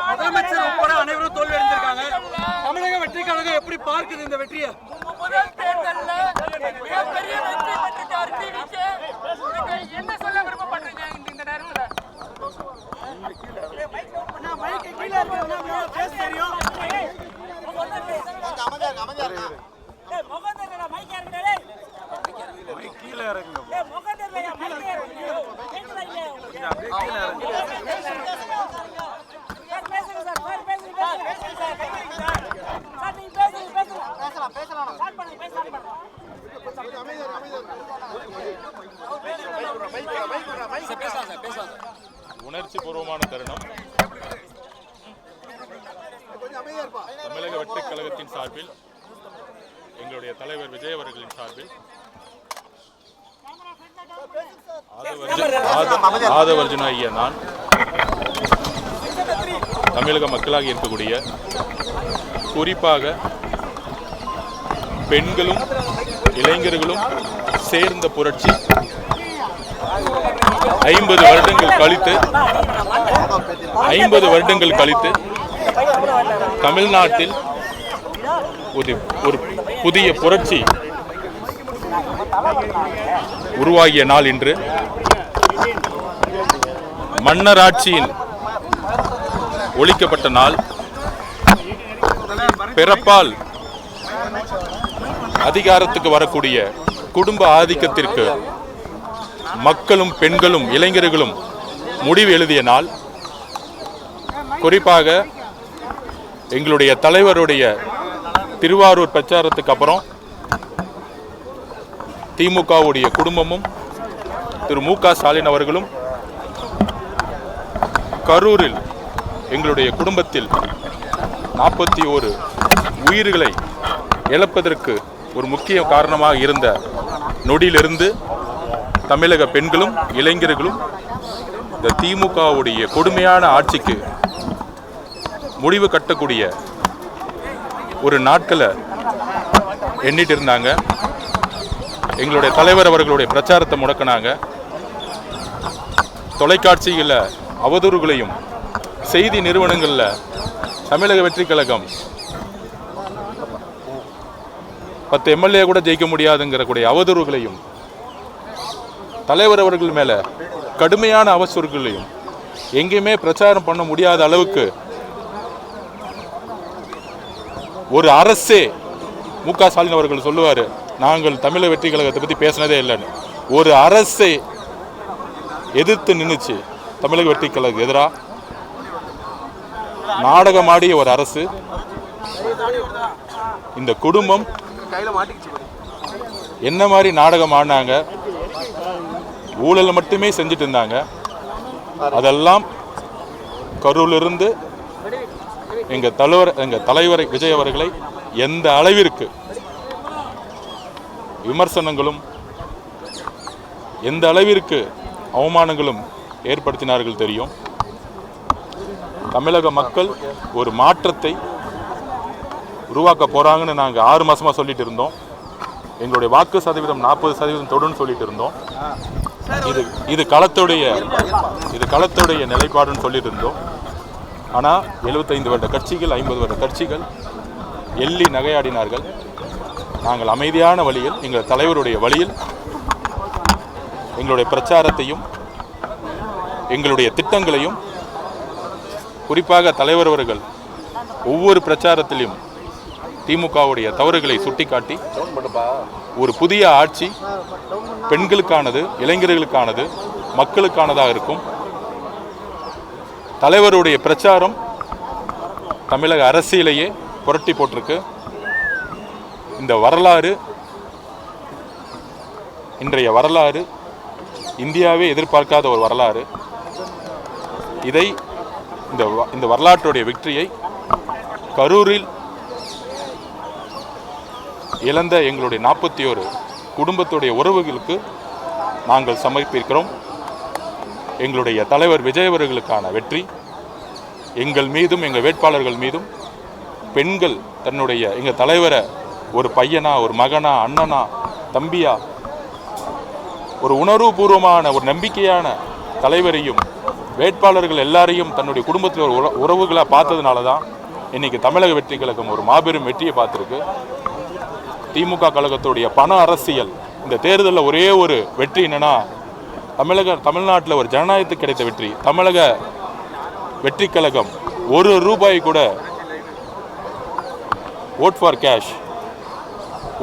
முதலமைச்சர் உட்பட அனைவரும் தோல்வி அடைந்திருக்காங்க. தமிழக வெற்றி கழகம் எப்படி பார்க்குது இந்த வெற்றியை? முதல் தேர்தல்ல மிகப்பெரிய வெற்றி பெற்றிருக்கார் டிவிக்கு. என்ன சொல்ல விருப்பப்படுறீங்க இந்த நேரத்துல? உணர்ச்சி பூர்வமான தருணம். தமிழக வெற்றி கழகத்தின் சார்பில், எங்களுடைய தலைவர் விஜய் அவர்களின் சார்பில் ஆதவர்ஜுன ஐயா நான் தமிழக மக்களாக இருக்கக்கூடிய குறிப்பாக பெண்களும் இளைஞர்களும் சேர்ந்த புரட்சி 50 வருடங்கள் கழித்து தமிழ்நாட்டில் ஒரு புதிய புரட்சி உருவாகிய நாள் இன்று. மன்னராட்சியின் ஒழிக்கப்பட்ட நாள். பிறப்பால் அதிகாரத்துக்கு வரக்கூடிய குடும்ப ஆதிக்கத்திற்கு மக்களும் பெண்களும் இளைஞர்களும் முடிவு எழுதிய நாள். குறிப்பாக எங்களுடைய தலைவருடைய திருவாரூர் பிரச்சாரத்துக்கு அப்புறம் திமுகவுடைய குடும்பமும் திரு மு க ஸ்டாலின் அவர்களும் கரூரில் எங்களுடைய குடும்பத்தில் 41 உயிர்களை இழப்பதற்கு ஒரு முக்கிய காரணமாக இருந்த நொடியிலிருந்து தமிழக பெண்களும் இளைஞர்களும் இந்த திமுகவுடைய கொடுமையான ஆட்சிக்கு முடிவு கட்டக்கூடிய ஒரு நாட்களை எண்ணிட்டு இருந்தாங்க. எங்களுடைய தலைவர் அவர்களுடைய பிரச்சாரத்தை முடக்கினாங்க. தொலைக்காட்சிகளில் அவதூறுகளையும் செய்தி நிறுவனங்களில் தமிழக வெற்றி கழகம் 10 எம்எல்ஏ கூட ஜெயிக்க முடியாதுங்கிற கூடிய அவதூறுகளையும் தலைவர் அவர்கள் மேலே கடுமையான அவசரங்களையும் எங்கேயுமே பிரச்சாரம் பண்ண முடியாத அளவுக்கு ஒரு அரசே மு க ஸ்டாலின் அவர்கள் சொல்லுவார், நாங்கள் தமிழக வெற்றி கழகத்தை பற்றி பேசினதே இல்லைன்னு. ஒரு அரசே எதிர்த்து நின்றுச்சு தமிழக வெற்றி கழகம் எதிராக. நாடகமாடிய ஒரு அரசு. இந்த குடும்பம் என்ன மாதிரி நாடகம் ஆடினாங்க, ஊழல் மட்டுமே செஞ்சுட்டு இருந்தாங்க. அதெல்லாம் கரூரிலிருந்து எங்கள் தலைவர் விஜய் அவர்களை எந்த அளவிற்கு விமர்சனங்களும் எந்த அளவிற்கு அவமானங்களும் ஏற்படுத்தினார்கள் தெரியும். தமிழக மக்கள் ஒரு மாற்றத்தை உருவாக்க போகிறாங்கன்னு நாங்கள் 6 மாதமாக சொல்லிட்டு இருந்தோம். எங்களுடைய வாக்கு சதவீதம் 40% தொடுன்னு சொல்லிட்டு இருந்தோம். இது களத்துடைய நிலைப்பாடுன்னு சொல்லிட்டு இருந்தோம். ஆனால் 75 வருட கட்சிகள் 50 வருட கட்சிகள் எள்ளி நகையாடினார்கள். நாங்கள் அமைதியான வழியில், எங்கள் தலைவருடைய வழியில் எங்களுடைய பிரச்சாரத்தையும் எங்களுடைய திட்டங்களையும், குறிப்பாக தலைவர் அவர்கள் ஒவ்வொரு பிரச்சாரத்திலும் திமுகவுடைய தவறுகளை சுட்டிக்காட்டி ஒரு புதிய ஆட்சி பெண்களுக்கானது, இளைஞர்களுக்கானது, மக்களுக்கானதாக இருக்கும். தலைவருடைய பிரச்சாரம் தமிழக அரசியலையே புரட்டி போட்டிருக்கு. இந்த வரலாறு, இன்றைய வரலாறு இந்தியாவே எதிர்பார்க்காத ஒரு வரலாறு. இதை இந்த வரலாற்றுடைய வெற்றியை கரூரில் இழந்த எங்களுடைய 41 குடும்பத்துடைய உறவுகளுக்கு நாங்கள் சமர்ப்பிக்கிறோம். எங்களுடைய தலைவர் விஜய் அவர்களுக்கான வெற்றி எங்கள் மீதும் எங்கள் வேட்பாளர்கள் மீதும் பெண்கள் தன்னுடைய எங்கள் தலைவரை ஒரு பையனா, ஒரு மகனா, அண்ணனா, தம்பியா, ஒரு உணர்வுபூர்வமான ஒரு நம்பிக்கையான தலைவரையும் வேட்பாளர்கள் எல்லாரையும் தன்னுடைய குடும்பத்தில் ஒரு உறவுகளாக பார்த்ததுனால தான் இன்னைக்கு தமிழக வெற்றி கழகம் ஒரு மாபெரும் வெற்றியை பார்த்துருக்கு. திமுக கழகத்துடைய பண அரசியல் இந்த தேர்தலில் ஒரே ஒரு வெற்றி என்னன்னா, தமிழ்நாட்டில் ஒரு ஜனநாயகத்துக்கு கிடைத்த வெற்றி. தமிழக வெற்றி கழகம் ₹1 கூட ஓட் ஃபார் கேஷ்,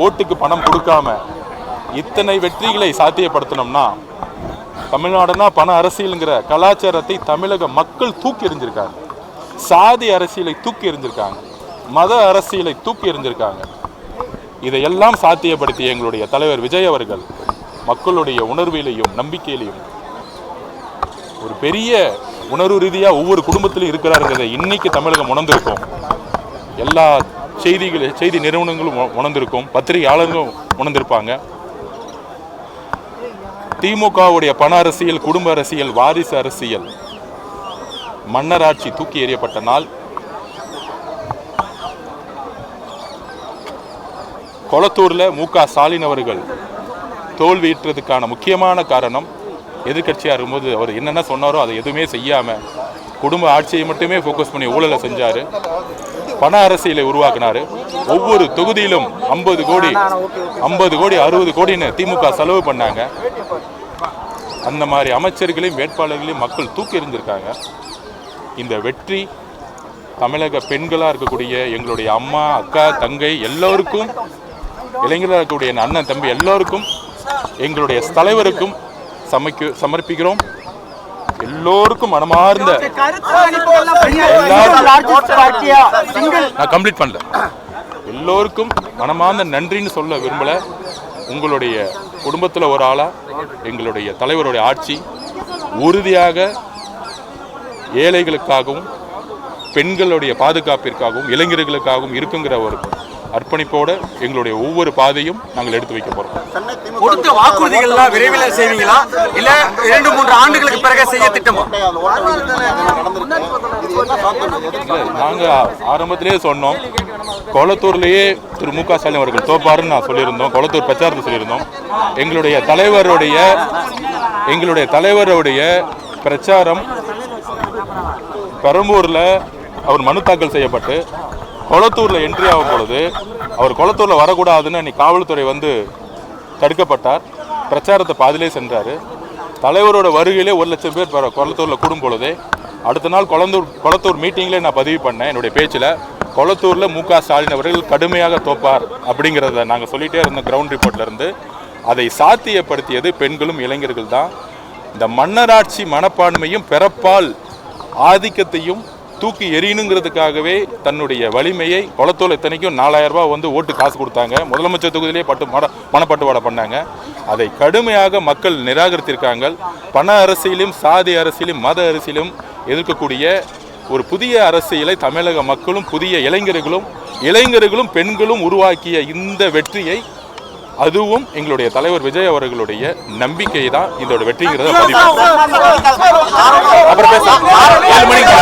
ஓட்டுக்கு பணம் கொடுக்காம இத்தனை வெற்றிகளை சாத்தியப்படுத்தணும்னா, தமிழ்நாடுனா பண அரசியலுங்கிற கலாச்சாரத்தை தமிழக மக்கள் தூக்கி எறிஞ்சிருக்காங்க. சாதி அரசியலை தூக்கி எறிஞ்சிருக்காங்க, மத அரசியலை தூக்கி எறிஞ்சிருக்காங்க. இதையெல்லாம் சாத்தியப்படுத்திய எங்களுடைய தலைவர் விஜய் அவர்கள் மக்களுடைய உணர்விலையும் நம்பிக்கையிலையும் ஒரு பெரிய உணர்வு ரீதியாக ஒவ்வொரு குடும்பத்திலும் இருக்கிறாருங்கிறத இன்னைக்கு தமிழகம் உணர்ந்திருக்கும். எல்லா செய்தி நிறுவனங்களும் உணர்ந்திருக்கும், பத்திரிகையாளர்களும் உணர்ந்திருப்பாங்க. திமுகவுடைய பண அரசியல், குடும்ப அரசியல், வாரிசு அரசியல், மன்னராட்சி தூக்கி எறியப்பட்ட நாள். கொளத்தூர்ல மு.க. ஸ்டாலின் அவர்கள் தோல்வியுற்றதுக்கான முக்கியமான காரணம், எதிர்கட்சியாக இருக்கும்போது அவர் என்னென்ன சொன்னாரோ அதை எதுவுமே செய்யாம குடும்ப ஆட்சியை மட்டுமே ஃபோக்கஸ் பண்ணி ஊழலை செஞ்சாரு, பண அரசியலை உருவாக்கினாரு. ஒவ்வொரு தொகுதியிலும் 50 கோடி 60 கோடின்னு திமுக செலவு பண்ணாங்க. அந்த மாதிரி அமைச்சர்களையும் வேட்பாளர்களையும் மக்கள் தூக்கி எறிஞ்சிருக்காங்க. இந்த வெற்றி தமிழக பெண்களாக இருக்கக்கூடிய எங்களுடைய அம்மா, அக்கா, தங்கை எல்லோருக்கும், இளைஞராக இருக்கக்கூடிய அண்ணன், தம்பி எல்லோருக்கும், எங்களுடைய தலைவருக்கும் சமர்ப்பிக்கிறோம். எல்லோருக்கும் மனமார்ந்த, நான் கம்ப்ளீட் பண்ணல, எல்லோருக்கும் மனமார்ந்த நன்றின்னு சொல்ல விரும்பல. உங்களுடைய குடும்பத்தில் ஒரு ஆளா எங்களுடைய தலைவருடைய ஆட்சி உறுதியாக ஏழைகளுக்காகவும் பெண்களுடைய பாதுகாப்பிற்காகவும் இளைஞர்களுக்காகவும் இருக்குங்கிற ஒரு அர்ப்பணிப்போடு எங்களுடைய ஒவ்வொரு பாதையும் நாங்கள் எடுத்து வைக்க போறோம். கொடுத்த வாக்குறுதிகள்லாம் விரைவில் செய்வீங்களா இல்ல 2-3 ஆண்டுகளுக்கு பிறகு செய்ய திட்டமா? நாங்க ஆரம்பத்திலேயே சொன்னோம், கொளத்தூர்லேயே திரு மு.க. ஸ்டாலின் அவர்கள் தோப்பாருன்னு நான் சொல்லியிருந்தோம். கொளத்தூர் பிரச்சாரத்தை சொல்லியிருந்தோம். எங்களுடைய தலைவருடைய பிரச்சாரம் பெரம்பூர்ல அவர் மனு தாக்கல் செய்யப்பட்டு கொளத்தூர்ல என்ட்ரி ஆகும் பொழுது அவர் கொளத்தூர்ல வரக்கூடாதுன்னு அன்னைக்கு காவல்துறை வந்து தடுக்கப்பட்டார். பிரச்சாரத்தை பாதிலே சென்றாரு. தலைவரோட வருகையிலே 1 லட்சம் பேர் கொளத்தூர்ல கூடும் பொழுதே அடுத்த நாள் கொளத்தூர் மீட்டிங்லேயே நான் பதிவு பண்ணேன் என்னுடைய பேச்சில், கொளத்தூர்ல மு.க. ஸ்டாலின் அவர்கள் கடுமையாக தோப்பார் அப்படிங்கிறத நாங்கள் சொல்லிட்டே இருந்தோம். கிரவுண்ட் ரிப்போர்ட்ல இருந்து அதை சாத்தியப்படுத்தியது பெண்களும் இளைஞர்கள் தான். இந்த மன்னராட்சி மனப்பான்மையும் பிறப்பால் ஆதிக்கத்தையும் தூக்கி எறியணுங்கிறதுக்காகவே தன்னுடைய வலிமையை கொளத்தூர் இத்தனைக்கும் 4000 ரூபாய் வந்து ஓட்டு காசு கொடுத்தாங்க. முதலமைச்சர் தொகுதியிலே பணப்பட்டுவாடை பண்ணாங்க. அதை கடுமையாக மக்கள் நிராகரித்திருக்காங்க. பண அரசியலும் சாதி அரசியலும் மத அரசியலும் எதிர்க்கக்கூடிய ஒரு புதிய அரசியலை தமிழக மக்களும் புதிய இளைஞர்களும் பெண்களும் உருவாக்கிய இந்த வெற்றியை, அதுவும் எங்களுடைய தலைவர் விஜய் அவர்களுடைய நம்பிக்கை தான் இதோட வெற்றிங்கிறத பதிவு. அப்புறம் பேச 7 மணிக்கு